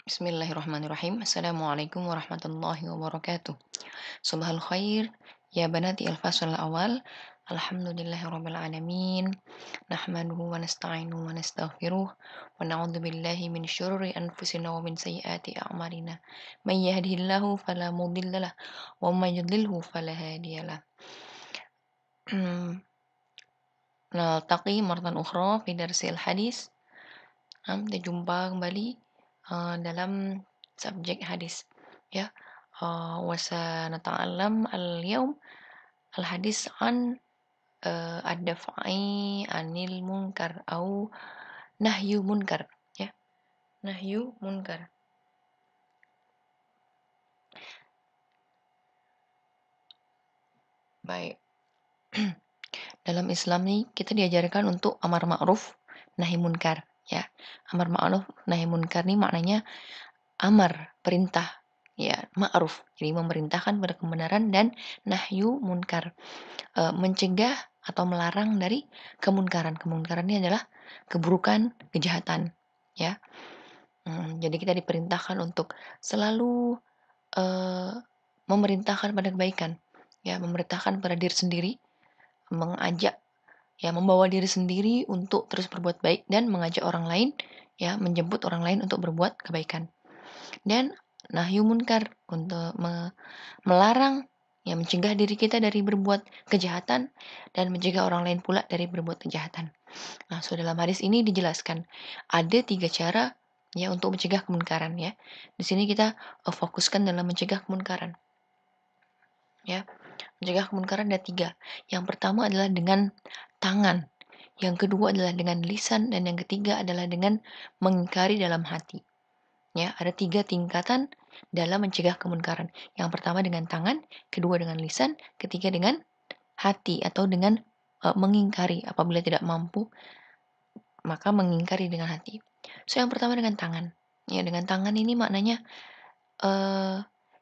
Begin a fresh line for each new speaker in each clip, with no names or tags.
Bismillahirrahmanirrahim. Assalamualaikum warahmatullahi wabarakatuh. Subhal khair, ya banati al-fasl awal. Alhamdulillahirabbil alamin. Nahmaduhu wa nasta'inuhu wa nastaghfiruh wa na'udzu billahi min syururi anfusina wa min sayyiati a'malina. May yahdihillahu fala mudhillalah wa may yudlilhu fala hadiyalah. Naltaqi maratan ukhra fi darsil hadis. Kita jumpa kembali dalam subjek hadis ya. Wasanata'allam al-yaum al-hadis an ad-daf'i anil munkar au nahyu munkar ya. Nahyu munkar. Baik. Dalam Islam nih kita diajarkan untuk amar ma'ruf nahi munkar ya. Amar ma'ruf nahi munkar nih maknanya amar, perintah, ya, ma'ruf. Jadi memerintahkan pada kebenaran dan nahyu munkar, mencegah atau melarang dari kemunkaran. Kemunkaran ini adalah keburukan, kejahatan, ya. Jadi kita diperintahkan untuk selalu memerintahkan pada kebaikan, ya, memerintahkan pada diri sendiri, mengajak, ya, membawa diri sendiri untuk terus berbuat baik dan mengajak orang lain, ya, menjemput orang lain untuk berbuat kebaikan. Dan nahyu munkar untuk melarang, ya, mencegah diri kita dari berbuat kejahatan dan mencegah orang lain pula dari berbuat kejahatan. Nah, so dalam hadis ini dijelaskan ada 3 cara ya untuk mencegah kemunkaran ya. Di sini kita fokuskan dalam mencegah kemunkaran. Ya. Mencegah kemunkaran ada 3. Yang pertama adalah dengan tangan. Yang kedua adalah dengan lisan dan yang ketiga adalah dengan mengingkari dalam hati. Ya, ada 3 tingkatan dalam mencegah kemunkaran. Yang pertama dengan tangan, kedua dengan lisan, ketiga dengan hati atau dengan mengingkari. Apabila tidak mampu, maka mengingkari dengan hati. So yang pertama dengan tangan. Ya, dengan tangan ini maknanya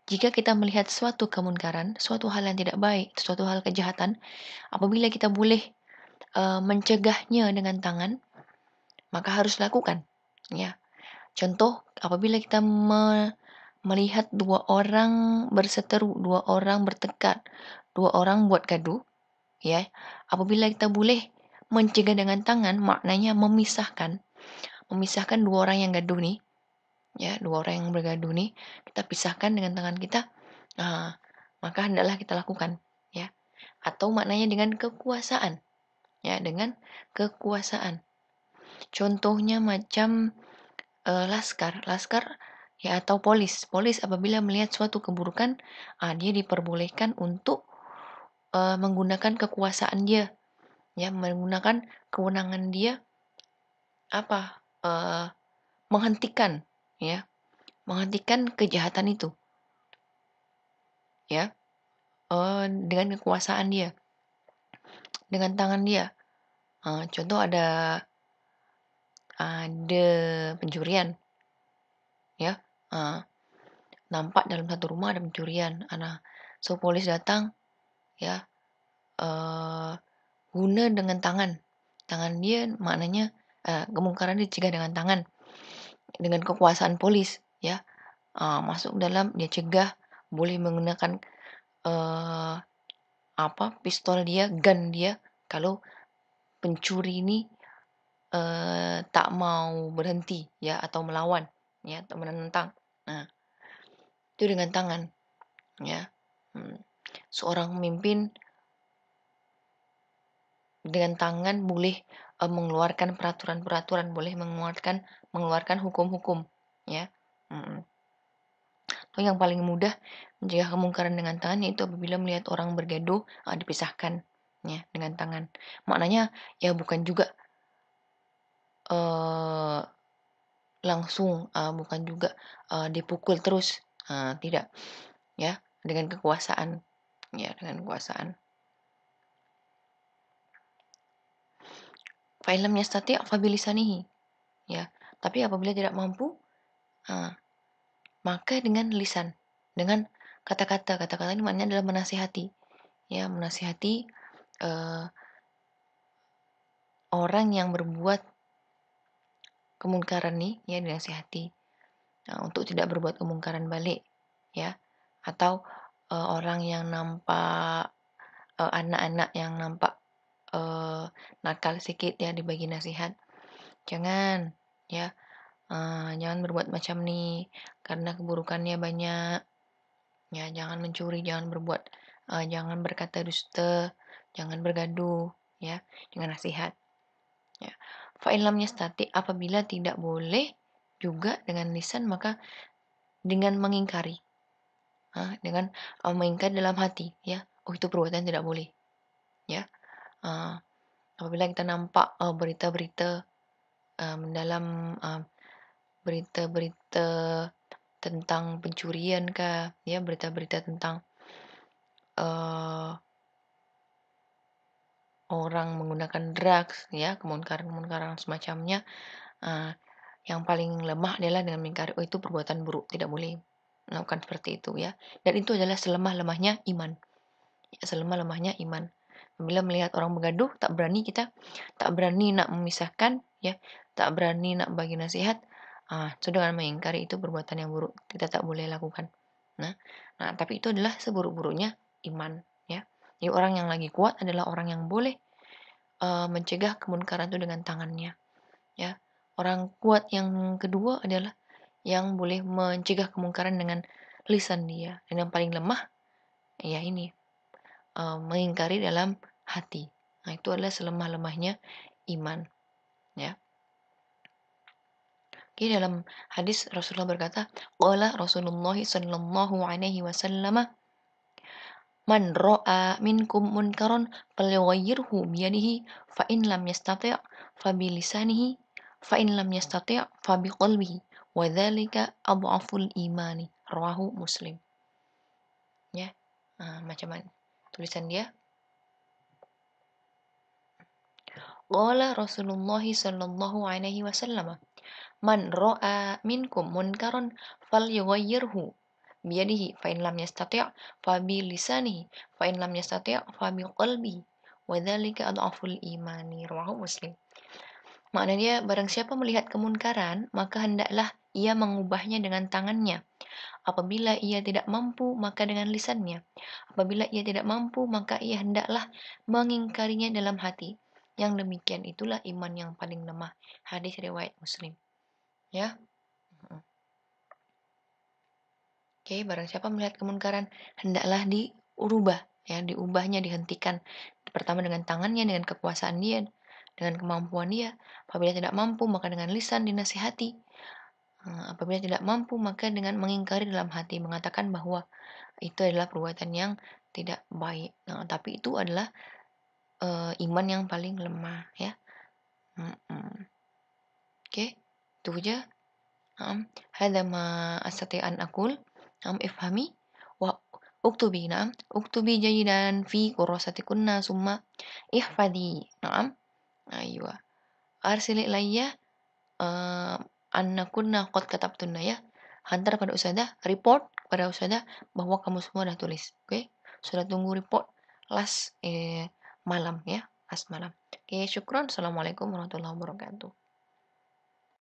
jika kita melihat suatu kemunkaran, suatu hal yang tidak baik, suatu hal kejahatan, apabila kita boleh mencegahnya dengan tangan, maka harus lakukan. Ya. Contoh, apabila kita melihat 2 orang berseteru, 2 orang bertekad, 2 orang buat gaduh, ya. Apabila kita boleh mencegah dengan tangan, maknanya memisahkan 2 orang yang gaduh nih, ya, 2 orang yang bergaduh nih, kita pisahkan dengan tangan kita, maka hendaklah kita lakukan, ya. Atau maknanya dengan kekuasaan, ya, dengan kekuasaan. Contohnya macam laskar ya atau polis apabila melihat suatu keburukan, dia diperbolehkan untuk menggunakan kekuasaan dia, ya, menggunakan kewenangan dia menghentikan, ya, menghentikan kejahatan itu, ya, dengan kekuasaan dia, dengan tangan dia. Contoh ada pencurian, ya, nampak dalam satu rumah ada pencurian, so polis datang, ya, guna dengan tangan dia maknanya kemungkaran dicegah dengan tangan, dengan kekuasaan polis, ya, masuk dalam dia cegah, boleh menggunakan pistol dia, gun dia, kalau pencuri ini tak mau berhenti, ya, atau melawan, ya, atau menentang. Nah, itu dengan tangan, ya. Seorang pemimpin dengan tangan boleh mengeluarkan peraturan-peraturan, boleh mengeluarkan hukum-hukum, ya. Atau yang paling mudah mencegah kemungkaran dengan tangan yaitu apabila melihat orang bergaduh, dipisahkan, ya, dengan tangan. Maknanya ya bukan juga langsung, bukan juga dipukul terus, tidak, ya, dengan kekuasaan, ya, dengan kekuasaan. Fa in lam yastati' fa bilisanihi, ya. Tapi apabila tidak mampu, maka dengan lisan, dengan kata-kata. Kata-kata ini maknanya adalah menasihati, ya, menasihati orang yang berbuat kemungkaran nih, ya, dinasihati. untuk tidak berbuat kemungkaran balik, ya. Atau orang yang nampak anak-anak yang nampak nakal sedikit ya dibagi nasihat, jangan ya, jangan berbuat macam nih karena keburukannya banyak. Ya, jangan mencuri, jangan berkata dusta, jangan bergaduh, ya, dengan nasihat. Ya. Fa in lam yastati, apabila tidak boleh juga dengan lisan maka dengan mengingkari. Dengan mengingkari dalam hati, ya. Oh, itu perbuatan tidak boleh, ya. Apabila kita nampak berita-berita dalam berita-berita tentang pencurian kah, ya, berita-berita tentang uh, orang menggunakan drugs, ya, kemungkaran-kemungkaran semacamnya, yang paling lemah adalah dengan mengingkari, oh itu perbuatan buruk, tidak boleh melakukan seperti itu ya. Dan itu adalah selemah-lemahnya iman. Ya, selemah-lemahnya iman. Bila melihat orang bergaduh, tak berani nak memisahkan, ya, tak berani nak bagi nasihat, sudah dengan mengingkari itu perbuatan yang buruk, kita tak boleh lakukan. Nah, tapi itu adalah seburuk-buruknya iman, ya. Jadi orang yang lagi kuat adalah orang yang boleh mencegah kemunkaran itu dengan tangannya, ya. Orang kuat yang kedua adalah yang boleh mencegah kemungkaran dengan lisan dia. Dan yang paling lemah, ya ini, mengingkari dalam hati. Nah, itu adalah selemah-lemahnya iman, ya. Oke, dalam hadis Rasulullah berkata, qala Rasulullah sallallahu alaihi wasallam, man ra'a minkum munkaran falyughayyirhu biyadihi fa in lam yastati' fa bilisanihi fa in lam yastati' fa biqalbihi wa dzalika adhaful imani, rawahu Muslim. Ya. Macam mana tulisan dia? Qala Rasulullah sallallahu alaihi wasallam, man ra'a minkum munkaran falyughayyirhu biyadihi fa in lam yastati' fa bi lisanihi fa in lam yastati' fa bi qalbihi wa dzalika adhaful imani, rawahu Muslim. Makna dia, barang siapa melihat kemunkaran maka hendaklah ia mengubahnya dengan tangannya. Apabila ia tidak mampu maka dengan lisannya. Apabila ia tidak mampu maka ia hendaklah mengingkarinya dalam hati. Yang demikian itulah iman yang paling lemah. Hadis riwayat Muslim. Ya. Oke, barang siapa melihat kemunkaran, hendaklah diubah, ya, diubahnya, dihentikan. Pertama dengan tangannya, dengan kekuasaan dia, dengan kemampuan dia. Apabila tidak mampu, maka dengan lisan dinasihati. Apabila tidak mampu, maka dengan mengingkari dalam hati, mengatakan bahwa itu adalah perbuatan yang tidak baik. Tapi itu adalah iman yang paling lemah, ya. Oke, itu aja. Hadza ma astati an aqul. Ifhami wa uktubi. Uktubi jayidan fi kurasatikunna summa ihfadi. Aywa. Arsili ilayya annakunna qad katabtunna, ya. Hantar pada ustazah, report pada ustazah bahwa kamu semua dah tulis. Oke? Sudah tunggu report last malam, ya. Last malam. Oke, syukron. Assalamualaikum warahmatullahi wabarakatuh.